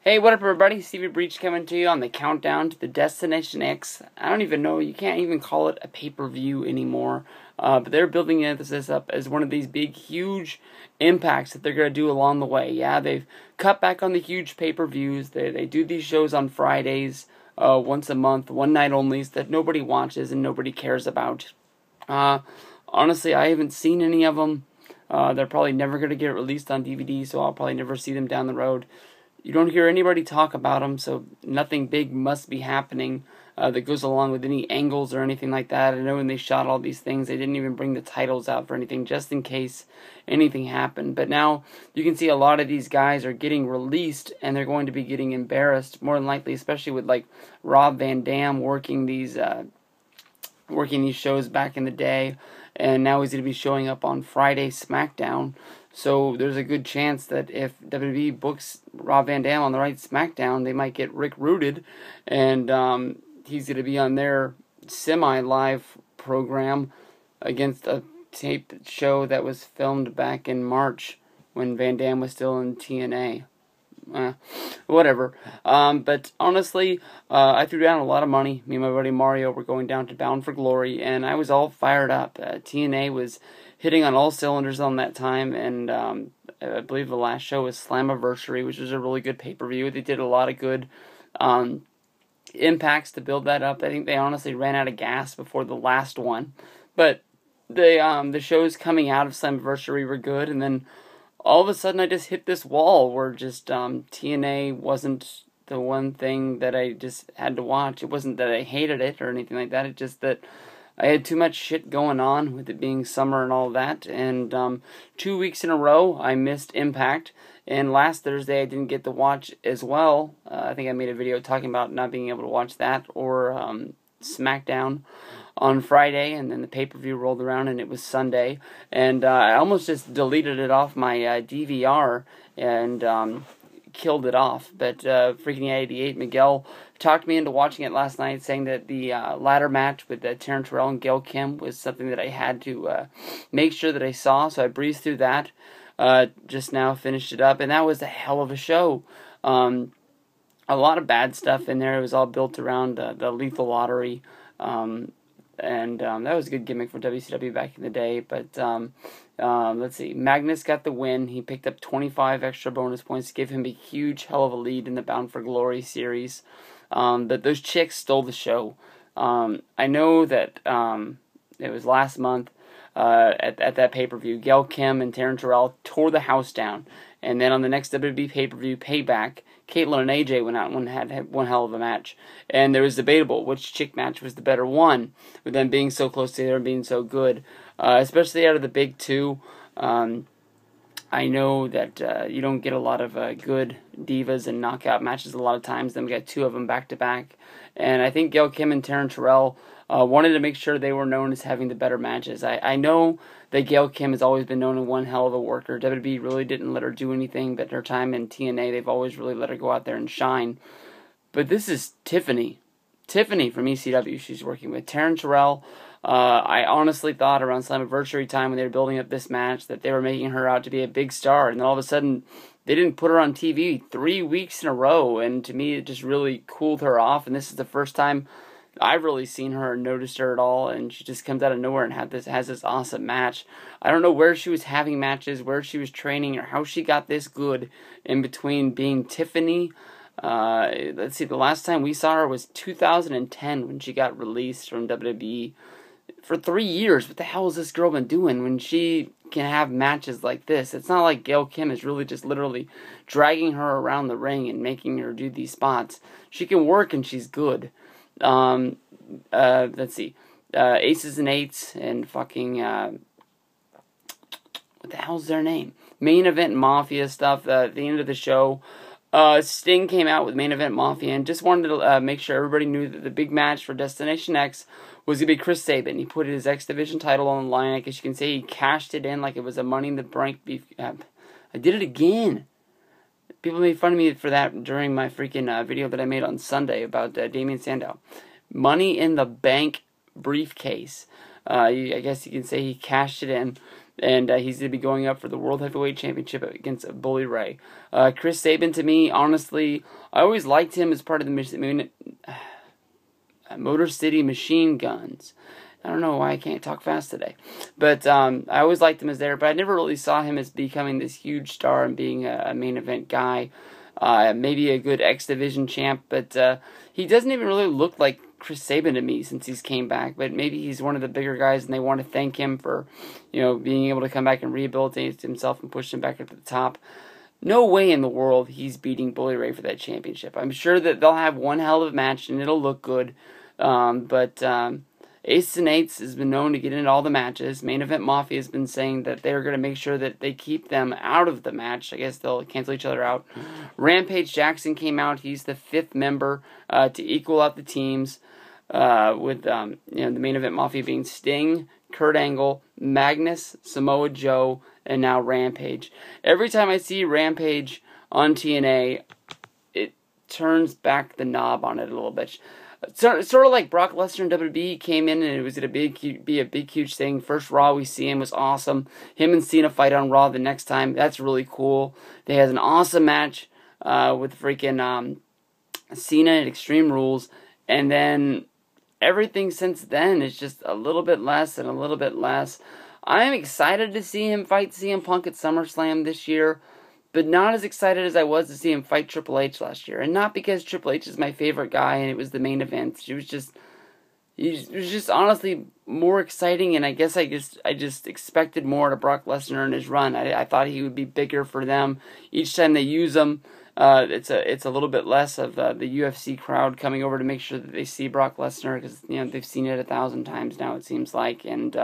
Hey, what up everybody? Stevie Breach coming to you on the countdown to the Destination X. I don't even know, you can't even call it a pay-per-view anymore. But they're building this up as one of these big, huge impacts that they're going to do along the way. Yeah, they've cut back on the huge pay-per-views. They do these shows on Fridays, once a month, one night only, that nobody watches and nobody cares about. Honestly, I haven't seen any of them. They're probably never going to get released on DVD, so I'll probably never see them down the road. You don't hear anybody talk about them, so nothing big must be happening that goes along with any angles or anything like that. I know when they shot all these things, they didn't even bring the titles out for anything, just in case anything happened. But now you can see a lot of these guys are getting released, and they're going to be getting embarrassed, more than likely, especially with like Rob Van Dam working these shows back in the day, and now he's going to be showing up on Friday SmackDown. So there's a good chance that if WWE books Rob Van Dam on the right SmackDown, they might get Rick rooted, and he's going to be on their semi-live program against a taped show that was filmed back in March when Van Dam was still in TNA. Whatever. But honestly, I threw down a lot of money. Me and my buddy Mario were going down to Bound for Glory, and I was all fired up. TNA was hitting on all cylinders on that time, and I believe the last show was Slammiversary, which was a really good pay-per-view. They did a lot of good impacts to build that up. I think they honestly ran out of gas before the last one, but the shows coming out of Slammiversary were good, and then all of a sudden I just hit this wall where just TNA wasn't the one thing that I just had to watch. It wasn't that I hated it or anything like that. It's just that I had too much shit going on with it being summer and all that. And 2 weeks in a row I missed Impact. And last Thursday I didn't get to watch as well. I think I made a video talking about not being able to watch that or SmackDown on Friday, and then the pay-per-view rolled around and it was Sunday, and I almost just deleted it off my DVR and killed it off, but freaking 88 Miguel talked me into watching it last night, saying that the ladder match with Taryn Terrell and Gail Kim was something that I had to make sure that I saw, so I breezed through that, just now finished it up, and that was a hell of a show. A lot of bad stuff in there. It was all built around the Lethal Lottery, and that was a good gimmick for WCW back in the day. But let's see. Magnus got the win. He picked up 25 extra bonus points to give him a huge hell of a lead in the Bound for Glory series. But those chicks stole the show. I know that it was last month at that pay-per-view. Gail Kim and Taryn Terrell tore the house down. And then on the next WWE pay-per-view, Payback, Caitlyn and AJ went out and had one hell of a match. And there was debatable which chick match was the better one, with them being so close together and being so good. Especially out of the big two. I know that you don't get a lot of good divas and knockout matches a lot of times. Then we got two of them back-to-back. And I think Gail Kim and Taryn Terrell wanted to make sure they were known as having the better matches. I know that Gail Kim has always been known as one hell of a worker. WWE really didn't let her do anything, but her time in TNA, they've always really let her go out there and shine. But this is Tiffany. Tiffany from ECW she's working with. Taryn Terrell, I honestly thought around Slammiversary time when they were building up this match that they were making her out to be a big star, and then all of a sudden they didn't put her on TV 3 weeks in a row, and to me it just really cooled her off, and this is the first time I've really seen her and noticed her at all, and she just comes out of nowhere and has this awesome match. I don't know where she was having matches, where she was training, or how she got this good in between being Tiffany. Let's see, the last time we saw her was 2010 when she got released from WWE. For 3 years, what the hell has this girl been doing when she can have matches like this? It's not like Gail Kim is really just literally dragging her around the ring and making her do these spots. She can work and she's good. Let's see, Aces and Eights and fucking, what the hell's their name? Main Event Mafia stuff, at the end of the show, Sting came out with Main Event Mafia and just wanted to make sure everybody knew that the big match for Destination X was going to be Chris Sabin. He put his X Division title on the line. I guess you can say he cashed it in like it was a Money in the Bank beef. I did it again. People made fun of me for that during my freaking video that I made on Sunday about Damien Sandow. Money in the Bank briefcase. I guess you can say he cashed it in. and he's going to be going up for the World Heavyweight Championship against Bully Ray. Chris Sabin, to me, honestly, I always liked him as part of the Motor City Machine Guns. I don't know why I can't talk fast today. But I always liked him as there, but I never really saw him as becoming this huge star and being a main event guy. Maybe a good X Division champ, but he doesn't even really look like Chris Sabin to me since he's came back. But maybe he's one of the bigger guys, and they want to thank him for, being able to come back and rehabilitate himself and push him back up to the top. No way in the world he's beating Bully Ray for that championship. I'm sure that they'll have one hell of a match, and it'll look good. But Ace and Eights has been known to get into all the matches. Main Event Mafia has been saying that they're going to make sure that they keep them out of the match. I guess they'll cancel each other out. Rampage Jackson came out. He's the 5th member to equal out the teams, with the Main Event Mafia being Sting, Kurt Angle, Magnus, Samoa Joe, and now Rampage. Every time I see Rampage on TNA, it turns back the knob on it a little bit. Sort of like Brock Lesnar in WWE came in and it was going to be a big, huge thing. First Raw we see him was awesome. Him and Cena fight on Raw the next time. That's really cool. They had an awesome match with freaking Cena at Extreme Rules. And then everything since then is just a little bit less and a little bit less. I am excited to see him fight CM Punk at SummerSlam this year, but not as excited as I was to see him fight Triple H last year. And not because Triple H is my favorite guy and it was the main event. It was just honestly more exciting, and I guess I just expected more to Brock Lesnar in his run. I thought he would be bigger for them. Each time they use him, it's a little bit less of the UFC crowd coming over to make sure that they see Brock Lesnar, because they've seen it 1,000 times now, it seems like, and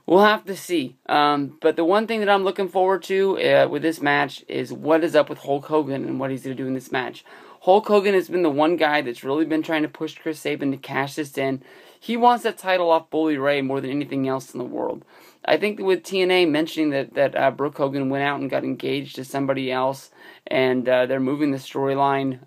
we'll have to see. But the one thing that I'm looking forward to with this match is what is up with Hulk Hogan and what he's going to do in this match. Hulk Hogan has been the one guy that's really been trying to push Chris Sabin to cash this in. He wants that title off Bully Ray more than anything else in the world. I think with TNA mentioning that Brooke Hogan went out and got engaged to somebody else, and they're moving the storyline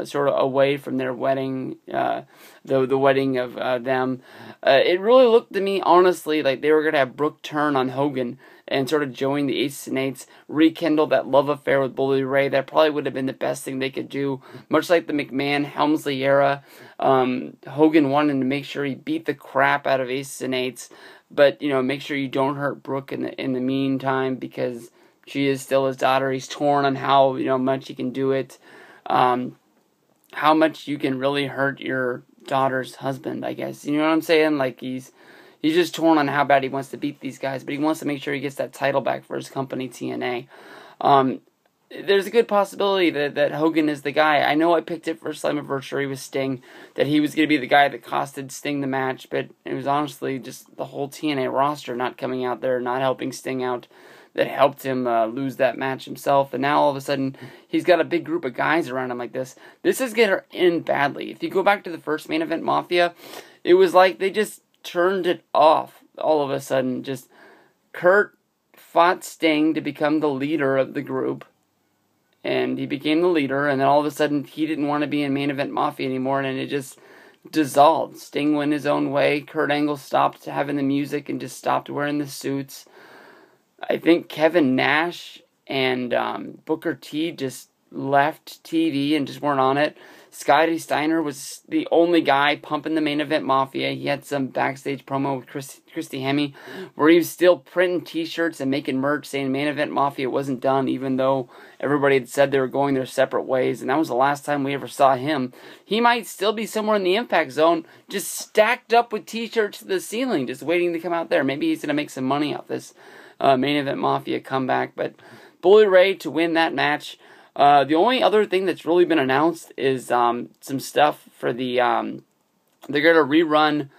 sort of away from their wedding, the wedding of them. It really looked to me, honestly, like they were going to have Brooke turn on Hogan and sort of join the Aces and Eights, rekindle that love affair with Bully Ray. That probably would have been the best thing they could do. Much like the McMahon-Helmsley era, Hogan wanted to make sure he beat the crap out of Aces and Eights, but make sure you don't hurt Brooke in the meantime, because she is still his daughter. He's torn on how much he can do it, how much you can really hurt your daughter's husband, I guess. You know what I'm saying? Like he's just torn on how bad he wants to beat these guys, but he wants to make sure he gets that title back for his company, TNA. There's a good possibility that Hogan is the guy. I know I picked it for Slammiversary with Sting, that he was going to be the guy that costed Sting the match, but it was honestly just the whole TNA roster not coming out there, not helping Sting out, that helped him lose that match himself. And now all of a sudden, he's got a big group of guys around him like this. This is going to end badly. If you go back to the first Main Event Mafia, it was like they just turned it off all of a sudden. Just Kurt fought Sting to become the leader of the group, and he became the leader, and then all of a sudden he didn't want to be in Main Event Mafia anymore, and it just dissolved. Sting went his own way. Kurt Angle stopped having the music and just stopped wearing the suits. I think Kevin Nash and Booker T just left TV and just weren't on it. Scotty Steiner was the only guy pumping the Main Event Mafia. He had some backstage promo with Christy Hemme where he was still printing t-shirts and making merch saying Main Event Mafia wasn't done, even though everybody had said they were going their separate ways, and that was the last time we ever saw him. He might still be somewhere in the Impact Zone, just stacked up with t-shirts to the ceiling, just waiting to come out there. Maybe he's going to make some money off this Main Event Mafia comeback, but Bully Ray to win that match. The only other thing that's really been announced is some stuff for the they're going to rerun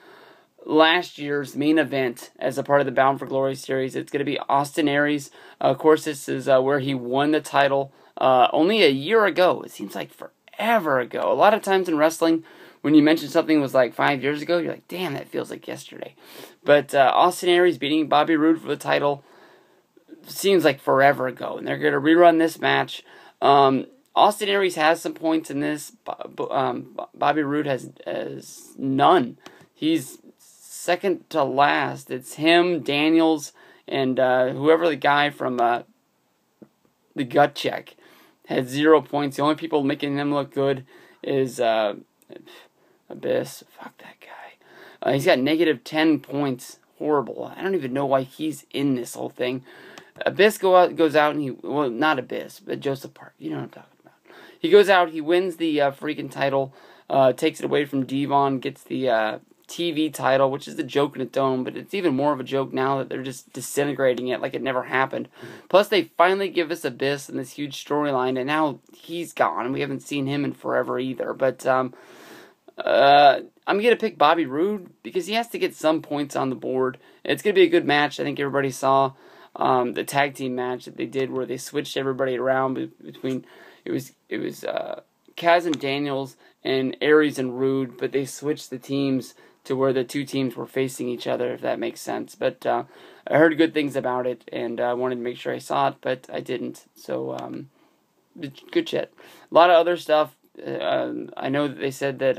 last year's main event as a part of the Bound for Glory series. It's going to be Austin Aries. Of course, this is where he won the title only a year ago. It seems like forever ago. A lot of times in wrestling, when you mention something was like 5 years ago, you're like, damn, that feels like yesterday. But Austin Aries beating Bobby Roode for the title seems like forever ago, and they're going to rerun this match. Austin Aries has some points in this. Bobby Roode has none. He's second to last. It's him, Daniels, and whoever the guy from the Gut Check had 0 points. The only people making him look good is Abyss. Fuck that guy. He's got negative 10 points. Horrible. I don't even know why he's in this whole thing. Abyss goes out and well, not Abyss, but Joseph Park. You know what I'm talking about. He goes out, he wins the freaking title, takes it away from Devon, gets the TV title, which is a joke in its own, but it's even more of a joke now that they're just disintegrating it like it never happened. Plus, they finally give us Abyss in this huge storyline, and now he's gone, and we haven't seen him in forever either. But I'm going to pick Bobby Roode because he has to get some points on the board. It's going to be a good match. I think everybody saw the tag team match that they did where they switched everybody around between it was Kaz and Daniels and Aries and Rude, but they switched the teams to where the two teams were facing each other, if that makes sense. But I heard good things about it, and I wanted to make sure I saw it, but I didn't. So good shit. A lot of other stuff. I know that they said that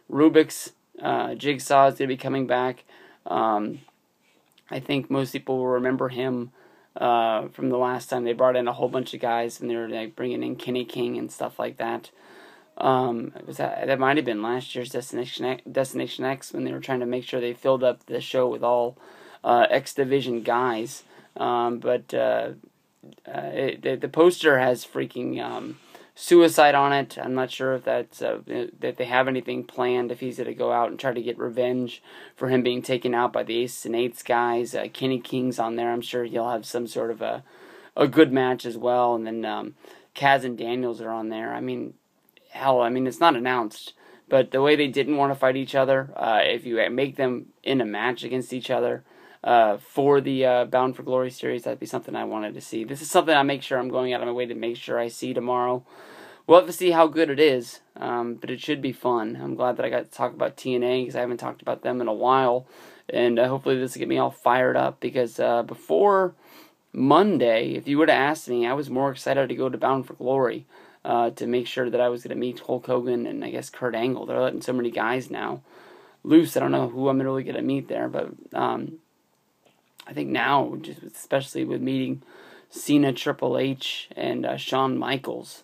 Rubik's Jigsaw is going to be coming back. I think most people will remember him from the last time they brought in a whole bunch of guys and they were like bringing in Kenny King and stuff like that. That might have been last year's Destination X when they were trying to make sure they filled up the show with all X Division guys. But the poster has freaking suicide on it. I'm not sure if that's that they have anything planned, if he's going to go out and try to get revenge for him being taken out by the Aces and Eights guys. Kenny King's on there. I'm sure he'll have some sort of a good match as well. And then Kaz and Daniels are on there. I mean, hell, it's not announced, but the way they didn't want to fight each other, if you make them in a match against each other for the Bound for Glory series, that'd be something I wanted to see. This is something I make sure I'm going out of my way to make sure I see tomorrow. We'll have to see how good it is, but it should be fun. I'm glad that I got to talk about TNA because I haven't talked about them in a while, and hopefully this will get me all fired up because before Monday, if you would have asked me, I was more excited to go to Bound for Glory to make sure that I was going to meet Hulk Hogan and I guess Kurt Angle. They're letting so many guys now loose. I don't know who I'm really going to meet there, but I think now, just especially with meeting Cena, Triple H, and Shawn Michaels,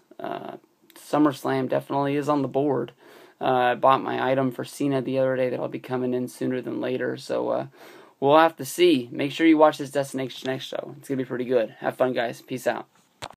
SummerSlam definitely is on the board. I bought my item for Cena the other day that'll be coming in sooner than later, so we'll have to see. Make sure you watch this Destination X show. It's going to be pretty good. Have fun, guys. Peace out.